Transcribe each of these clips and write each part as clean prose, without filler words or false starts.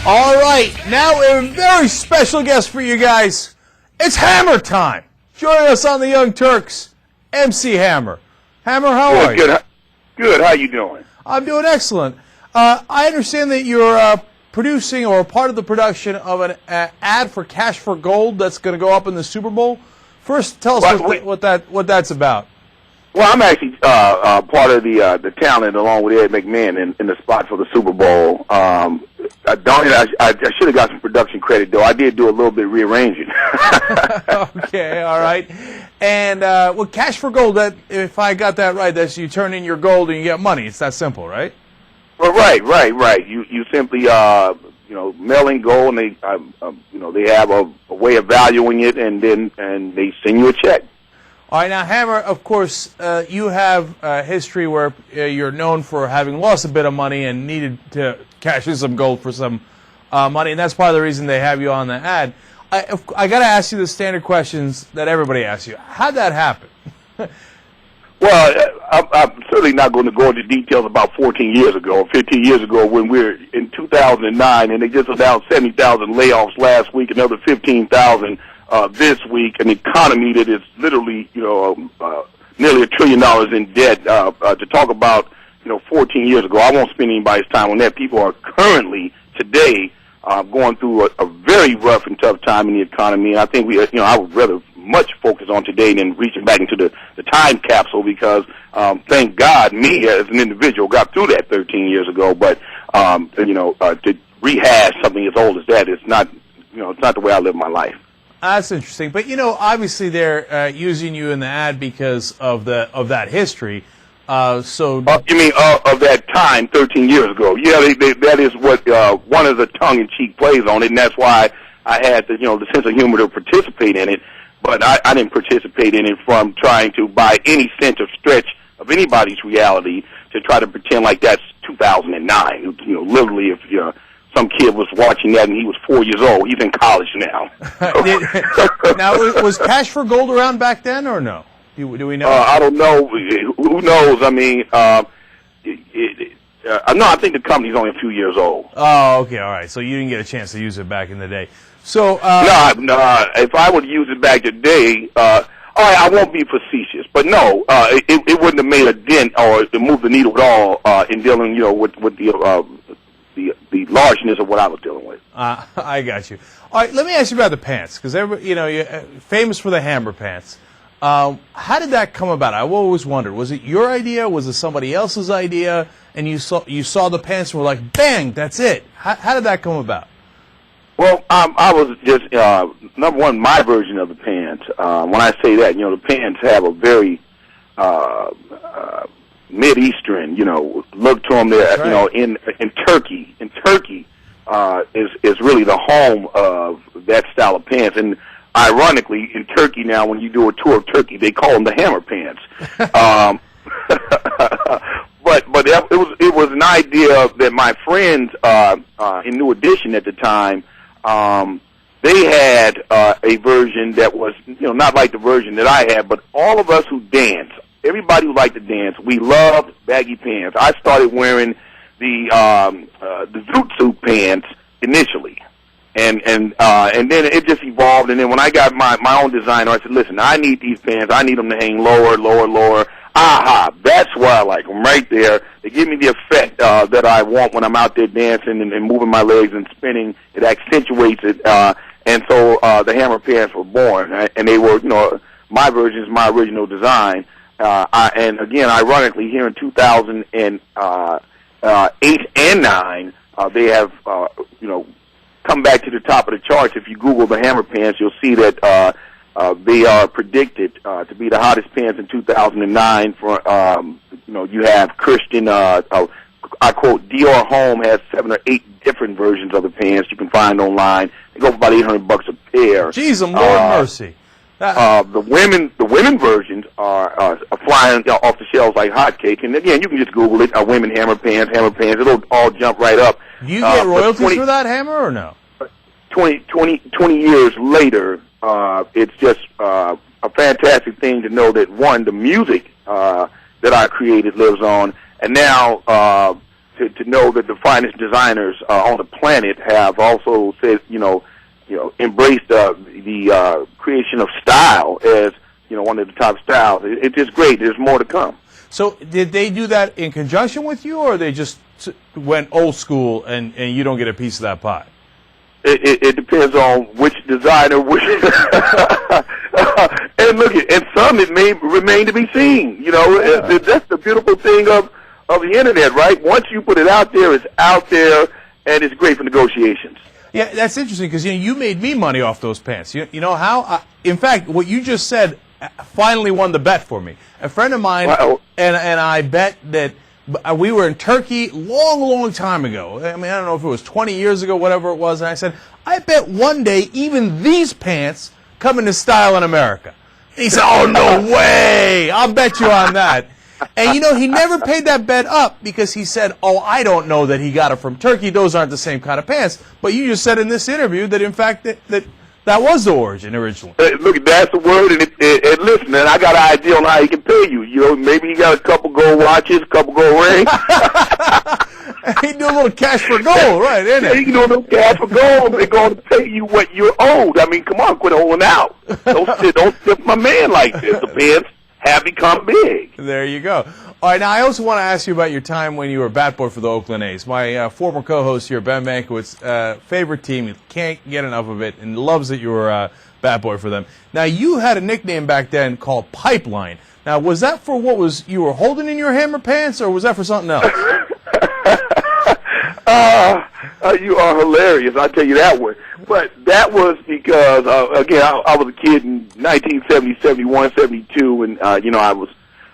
All right, now a very special guest for you guys. It's Hammer time. Joining us on the Young Turks, MC Hammer. Hammer, how are you? Good. How you doing? I'm doing excellent. I understand that you're producing or part of the production of an ad for Cash for Gold that's going to go up in the Super Bowl. First, tell us what that's about. Well, I'm actually part of the talent along with Ed McMahon in the spot for the Super Bowl. I should have got some production credit, though. I did do a little bit of rearranging. Okay, all right. And Cash for Gold, that if I got that right, that's you turn in your gold and you get money. It's that simple, right? Well, right. You simply mail in gold, and they have a way of valuing it, and they send you a check. All right, now, Hammer, of course, you have a history where you're known for having lost a bit of money and needed to cash in some gold for some money, and that's part of the reason they have you on the ad. I got to ask you the standard questions that everybody asks you. How'd that happen? Well, I'm certainly not going to go into details about 14 years ago or 15 years ago when we were in 2009, and they just announced 70,000 layoffs last week, another 15,000 this week, an economy that is literally, nearly $1 trillion in debt. To talk about, 14 years ago, I won't spend anybody's time on that. People are currently, today, going through a very rough and tough time in the economy. And I think I would rather much focus on today than reaching back into the time capsule because, thank God, me as an individual got through that 13 years ago. But, to rehash something as old as that is not, it's not the way I live my life. That's interesting, but obviously they're using you in the ad because of that history. You mean of that time 13 years ago? Yeah, that is what one of the tongue-in-cheek plays on it, and that's why I had the sense of humor to participate in it. But I didn't participate in it from trying to, by any sense of stretch of anybody's reality, to try to pretend like that's 2009. Literally, if some kid was watching that and he was 4 years old. He's in college now. Now, was Cash for Gold around back then or no? Do we know? I don't know. Who knows? I mean, no, I think the company's only a few years old. Oh, okay, all right. So you didn't get a chance to use it back in the day. So no. If I would use it back today, all right, I won't be facetious, but no, it wouldn't have made a dent or moved the needle at all in dealing, with the largeness of what I was dealing with. I got you. All right, let me ask you about the pants, because you're famous for the Hammer pants. How did that come about? I've always wondered. Was it your idea? Was it somebody else's idea? And you saw the pants and were like, bang, that's it. How did that come about? Well, I was just number one, my version of the pants. When I say that, the pants have a very Mid-Eastern, look to them there, right. In Turkey. In Turkey is really the home of that style of pants. And ironically, in Turkey now, when you do a tour of Turkey, they call them the Hammer pants. But it was an idea that my friends in New Edition at the time, they had a version that was, not like the version that I had, but all of us who dance, everybody who liked to dance, we loved baggy pants. I started wearing the zoot suit pants initially, and then it just evolved. And then when I got my own designer, I said, listen, I need these pants. I need them to hang lower. Aha, that's why I like them right there. They give me the effect that I want when I'm out there dancing and moving my legs and spinning. It accentuates it, and so the Hammer pants were born, and they were, my version is my original design. And again, ironically, here in 2008 and 9, they have, come back to the top of the charts. If you Google the Hammer pants, you'll see that they are predicted to be the hottest pants in 2009. You have Christian, I quote, Dior Home has 7 or 8 different versions of the pants you can find online. They go for about $800 a pair. Jeez, Lord mercy. The women versions are flying off the shelves like hotcakes. And again, you can just Google it, women Hammer pants. It'll all jump right up. Do you get royalties for that, Hammer, or no? 20 years later, it's just a fantastic thing to know that, one, the music that I created lives on, and now to know that the finest designers on the planet have also said, embraced the creation of style as one of the top styles. It's just great. There's more to come. So did they do that in conjunction with you, or they just went old school and you don't get a piece of that pie? It depends on which designer. And look, and some it may remain to be seen. That's the beautiful thing of the internet, right? Once you put it out there, it's out there, and it's great for negotiations. Yeah, that's interesting because you made me money off those pants. You know how? In fact, what you just said finally won the bet for me. A friend of mine and I bet that we were in Turkey long time ago. I mean, I don't know if it was 20 years ago, whatever it was. And I said, I bet one day even these pants come into style in America. And he said, oh, no way. I'll bet you on that. And, he never paid that bet up because he said, oh, I don't know that he got it from Turkey. Those aren't the same kind of pants. But you just said in this interview that, in fact, that was the origin originally. Look, that's the word. And listen, man, I got an idea on how he can pay you. Maybe he got a couple gold watches, a couple gold rings. He do a little cash for gold, right, isn't it? He can do a little cash for gold. They're going to pay you what you're owed. I mean, come on, quit holding out. Don't tip my man like this. The pants have become big. There you go. All right, now I also want to ask you about your time when you were bat boy for the Oakland A's. My former co-host here, Ben Mankiewicz, favorite team. He can't get enough of it and loves that you were bat boy for them. Now, you had a nickname back then called Pipeline. Now, was that for what you were holding in your hammer pants, or was that for something else? You are hilarious, I'll tell you that one. But that was because, again, I was a kid in 1970, 71, 72, and, I was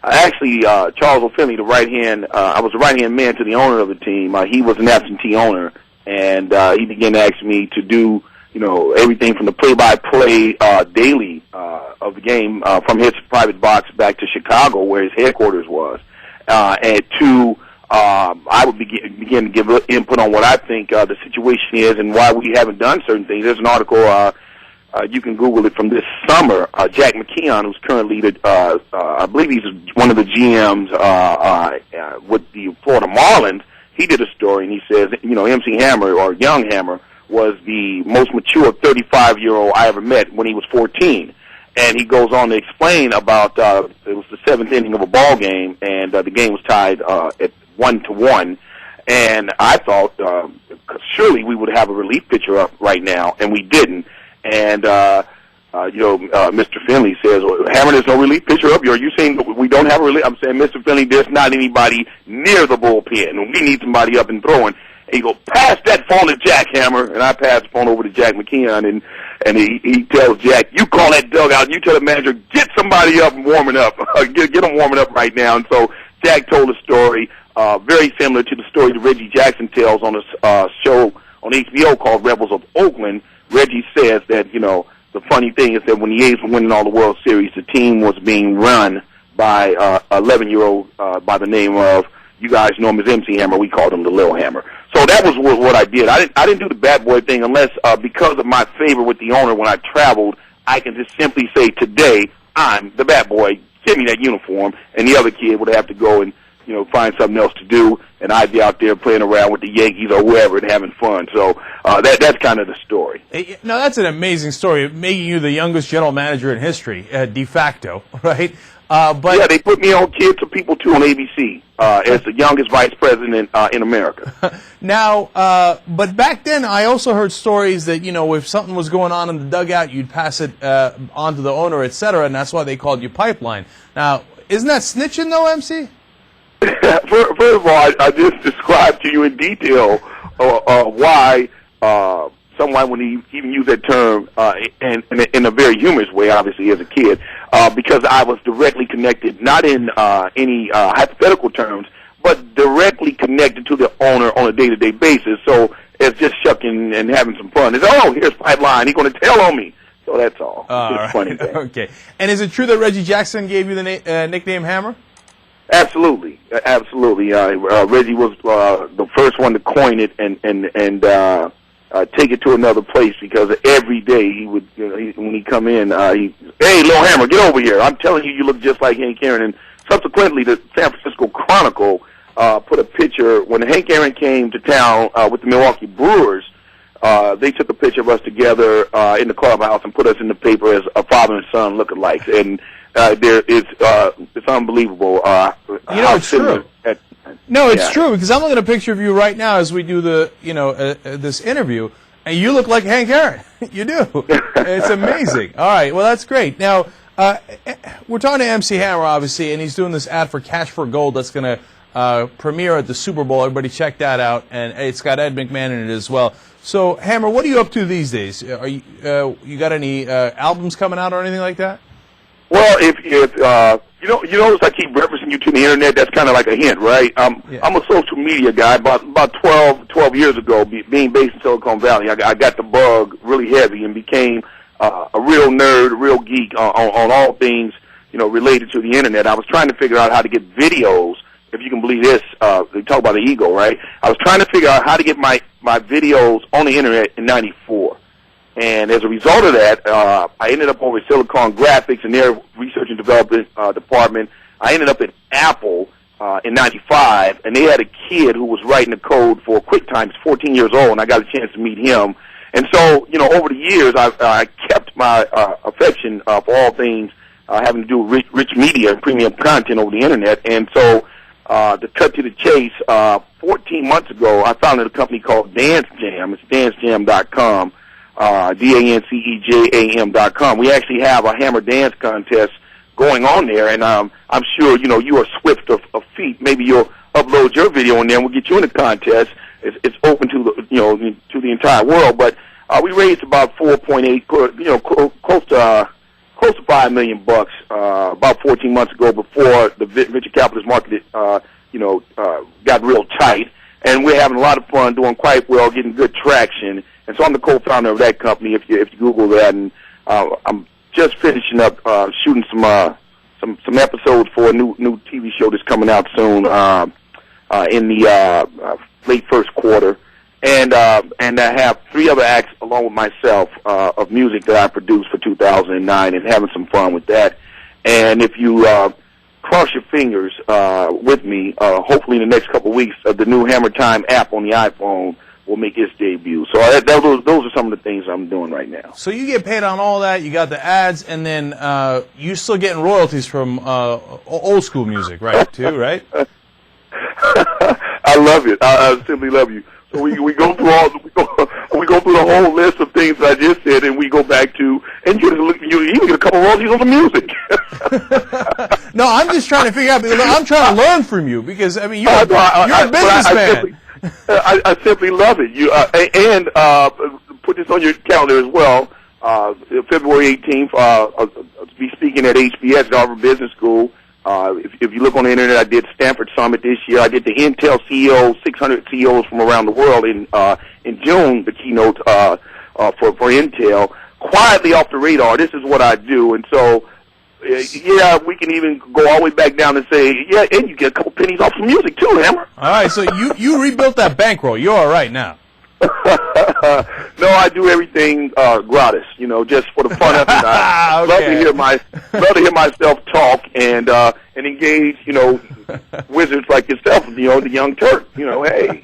actually Charles O'Finley, the right-hand, I was the right-hand man to the owner of the team. He was an absentee owner, and he began to ask me to do, everything from the play-by-play daily of the game from his private box back to Chicago, where his headquarters was, and to I would begin to give input on what I think the situation is and why we haven't done certain things. There's an article, you can Google it, from this summer. Jack McKeon, who's currently I believe he's one of the GMs with the Florida Marlins, he did a story, and he says, MC Hammer, or Young Hammer, was the most mature 35-year-old I ever met when he was 14. And he goes on to explain about it was the seventh inning of a ball game, and the game was tied at 1-1. And I thought surely we would have a relief pitcher up right now, and we didn't. And Mr. Finley says, well, Hammer, there's no relief pitcher up. Are you saying we don't have a relief? I'm saying, Mr. Finley, there's not anybody near the bullpen. We need somebody up and throwing. And he goes, pass that phone to Jack, Hammer. And I pass the phone over to Jack McKeon, and he tells Jack, you call that dugout, and you tell the manager, get somebody up and warming up. Get them warming up right now. And so Jack told a story very similar to the story that Reggie Jackson tells on a show on HBO called Rebels of Oakland. Reggie says that, the funny thing is that when the A's were winning all the World Series, the team was being run by 11-year-old by the name of, you guys know him as MC Hammer, we called him the Lil Hammer. So that was what I did. I didn't do the bat boy thing unless because of my favor with the owner when I traveled, I can just simply say, today, I'm the bat boy, give me that uniform, and the other kid would have to go and find something else to do, and I'd be out there playing around with the Yankees or whoever and having fun. So that's kind of the story. Now, that's an amazing story, making you the youngest general manager in history, de facto, right? But yeah, they put me on Kids for People, too, on ABC as the youngest vice president in America. Now, but back then, I also heard stories that, if something was going on in the dugout, you'd pass it on to the owner, et cetera, and that's why they called you Pipeline. Now, isn't that snitching, though, MC? First of all, I just described to you in detail why someone would even use that term in a very humorous way, obviously, as a kid, because I was directly connected, not in any hypothetical terms, but directly connected to the owner on a day-to-day basis. So it's just shucking and having some fun. It's, oh, here's Pipeline. He's going to tell on me. So that's all. Right. Funny thing. Okay. And is it true that Reggie Jackson gave you the nickname Hammer? Absolutely, absolutely. Reggie was the first one to coin it and take it to another place, because every day he would, when he come in, hey, Lil Hammer, get over here. I'm telling you, you look just like Hank Aaron. And subsequently, the San Francisco Chronicle put a picture when Hank Aaron came to town with the Milwaukee Brewers. They took a picture of us together in the clubhouse and put us in the paper as a father and son lookalikes, and it's unbelievable. It's true. It's true, because I'm looking at a picture of you right now as we do the this interview, and you look like Hank Aaron. You do. It's amazing. All right, well, that's great. Now we're talking to MC Hammer, obviously, and he's doing this ad for Cash for Gold that's going to premiere at the Super Bowl. Everybody check that out, and it's got Ed McMahon in it as well. So, Hammer, what are you up to these days? Are you got any albums coming out or anything like that? Well, if you notice I keep referencing you to the internet, that's kind of like a hint, right? I'm a social media guy. About 12 years ago, being based in Silicon Valley, I got the bug really heavy and became a real nerd, a real geek on all things related to the internet. I was trying to figure out how to get videos. If you can believe this, they talk about the ego, right? I was trying to figure out how to get my videos on the internet in '94. And as a result of that, I ended up over at Silicon Graphics in their research and development department. I ended up at Apple in '95, and they had a kid who was writing the code for QuickTime. He's 14 years old, and I got a chance to meet him. And so, over the years, I kept my affection for all things having to do with rich media and premium content over the internet. And so, to cut to the chase, 14 months ago, I founded a company called Dance Jam. It's dancejam.com, DANCEJAM.com. We actually have a Hammer Dance contest going on there, and I'm sure, you are swift of feet. Maybe you'll upload your video on there, and we'll get you in the contest. It's open to the, to the entire world, but we raised about 4.8, close to $5 million about 14 months ago, before the venture capitalist market got real tight, and we're having a lot of fun, doing quite well, getting good traction. And so I'm the co-founder of that company. If you Google that, and I'm just finishing up shooting some episodes for a new TV show that's coming out soon in the late first quarter. And I have 3 other acts along with myself of music that I produced for 2009, and having some fun with that. And if you cross your fingers with me, hopefully in the next couple of weeks, the new Hammer Time app on the iPhone will make its debut. So those are some of the things I'm doing right now. So you get paid on all that. You got the ads, and then you're still getting royalties from old school music, right? Too, right? I love it. I simply love you. So we go through we go through the whole list of things that I just said, and we go back to, and you even get a couple royalties on the music. No, I'm just trying to figure out. I'm trying to learn from you, because I mean you're a businessman. I simply love it. You and put this on your calendar as well. February 18th, I'll be speaking at HBS, Harvard Business School. If you look on the internet, I did Stanford Summit this year. I did the Intel CEOs, 600 CEOs from around the world in June. The keynote for Intel, quietly off the radar. This is what I do, and so. Yeah, we can even go all the way back down and say, yeah, and you get a couple pennies off some music too, Hammer. All right, so you rebuilt that bankroll. You're all right now. No, I do everything gratis, just for the fun of it. I okay. love to hear myself talk and engage, wizards like yourself, the young Turk. Hey.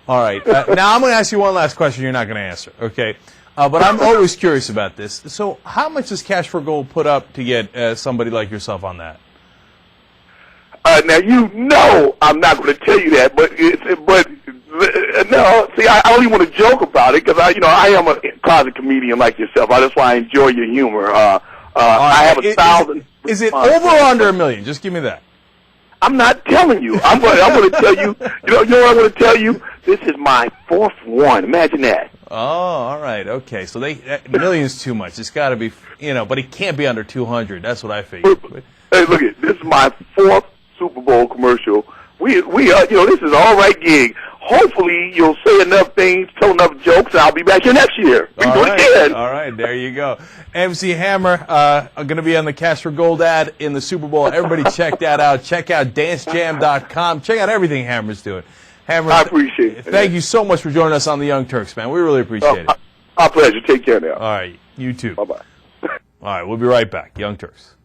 All right. Now I'm going to ask you one last question. You're not going to answer, okay? But I'm always curious about this. So how much does Cash for Gold put up to get somebody like yourself on that? Now, I'm not going to tell you that, but no. See, I don't even want to joke about it, because I am a closet comedian like yourself. That's why I enjoy your humor. I have 1,000. Is it over or under $1 million? Just give me that. I'm not telling you. I'm going to tell you. You know what I'm going to tell you? This is my 4th one. Imagine that. Oh, all right, okay. So million's too much. It's got to be, but it can't be under 200. That's what I figured. Hey, look it. This is my 4th Super Bowl commercial. We this is an all right gig. Hopefully, you'll say enough things, tell enough jokes, and I'll be back here next year. We can do it again. All right, there you go. MC Hammer, I'm going to be on the Cash for Gold ad in the Super Bowl. Everybody check that out. Check out dancejam.com. Check out everything Hammer's doing. Hammer, I appreciate it. Thank you so much for joining us on the Young Turks, man. We really appreciate it. Our pleasure. Take care now. All right, you too. Bye-bye. All right, we'll be right back. Young Turks.